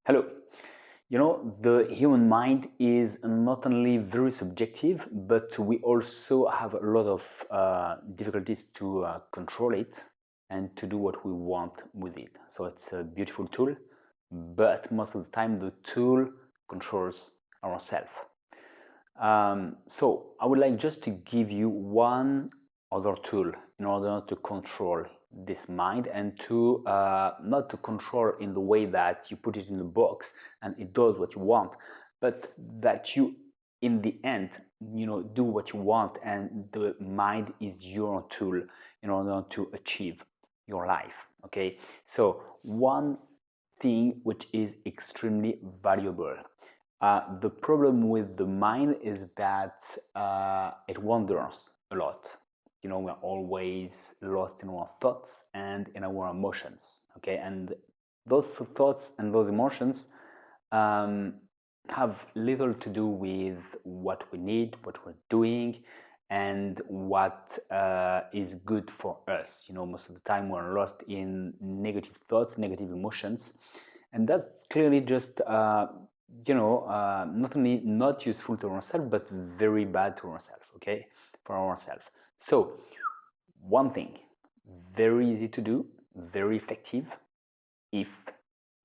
Hello. The human mind is not only very subjective, but we also have a lot of difficulties to control it and to do what we want with it. So it's a beautiful tool, but most of the time the tool controls ourselves. So I would like just to give you one other tool in order to control this mind and to not to control in the way that you put it in the box and it does what you want, but that you in the end do what you want, and the mind is your tool in order to achieve your life. Okay, so one thing which is extremely valuable. The problem with the mind is that it wanders a lot. We're always lost in our thoughts and in our emotions. Okay, and those thoughts and those emotions um, have little to do with what we need, what we're doing, and what is good for us. Most of the time we're lost in negative thoughts, negative emotions, and that's clearly just not only not useful to ourselves, but very bad to ourselves. Okay, for ourselves. So one thing, very easy to do, very effective if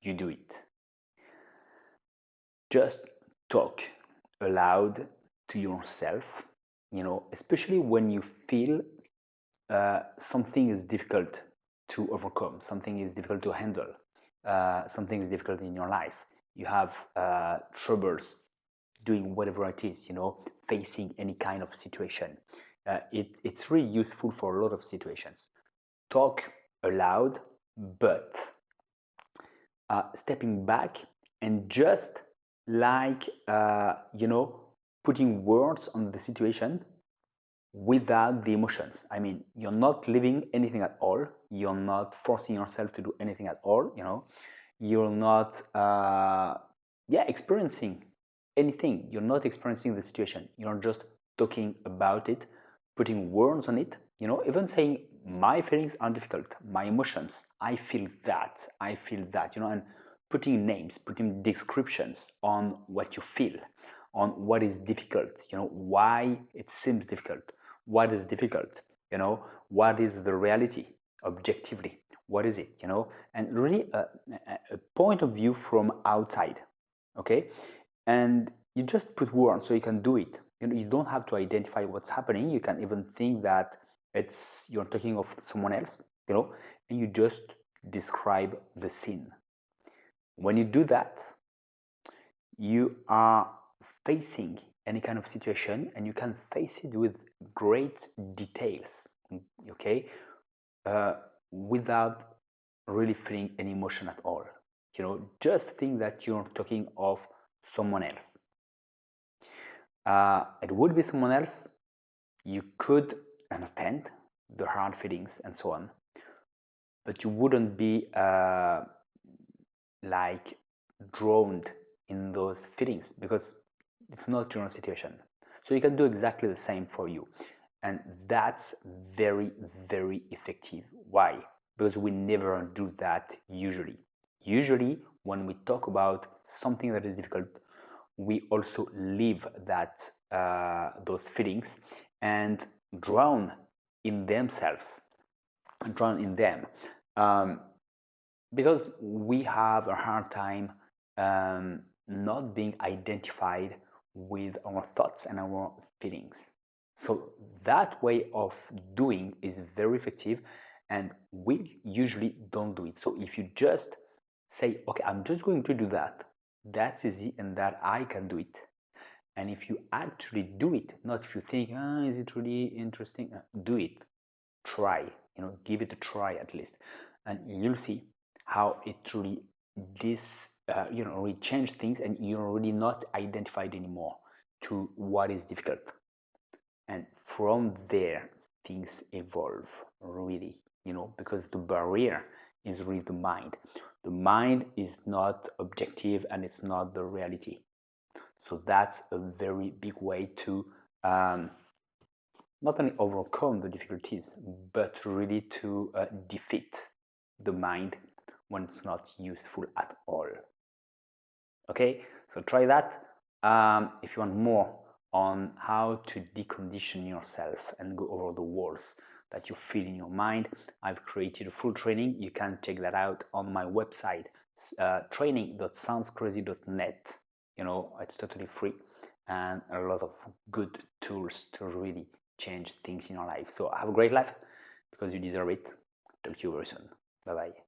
you do it. Just talk aloud to yourself, especially when you feel something is difficult to overcome, something is difficult to handle, something is difficult in your life. You have troubles doing whatever it is, facing any kind of situation. It's really useful for a lot of situations. Talk aloud, but stepping back and just like putting words on the situation without the emotions. I mean, you're not living anything at all, you're not forcing yourself to do anything at all, you're not experiencing anything, you're not experiencing the situation, you're just talking about it, putting words on it, even saying my feelings are difficult, my emotions, I feel that, and putting names, putting descriptions on what you feel, on what is difficult, why it seems difficult, what is difficult, what is the reality objectively, what is it, and really a point of view from outside. Okay, and you just put words so you can do it. You don't have to identify what's happening. You can even think that you're talking of someone else, and you just describe the scene. When you do that, you are facing any kind of situation, and you can face it with great details. Okay, without really feeling any emotion at all. Just think that you're talking of someone else. It would be someone else. You could understand the hard feelings and so on, but you wouldn't be like drowned in those feelings because it's not your situation. So you can do exactly the same for you. And that's very, very effective. Why? Because we never do that usually. Usually, when we talk about something that is difficult, we also live those feelings and drown in themselves, drown in them, um, because we have a hard time not being identified with our thoughts and our feelings. So that way of doing is very effective, and we usually don't do it. So if you just say, okay, I'm just going to do that, that's easy and that I can do it. And if you actually do it, not if you think, is it really interesting? Do it. Try, give it a try at least. And you'll see how it truly really change things, and you're really not identified anymore to what is difficult. And from there, things evolve really, because the barrier is really the mind. The mind is not objective and it's not the reality. So that's a very big way to not only overcome the difficulties, but really to defeat the mind when it's not useful at all. Okay, so try that. If you want more on how to decondition yourself and go over the walls that you feel in your mind, I've created a full training. You can check that out on my website, training.soundscrazy.net. It's totally free and a lot of good tools to really change things in your life. So have a great life because you deserve it. Talk to you very soon. Bye bye.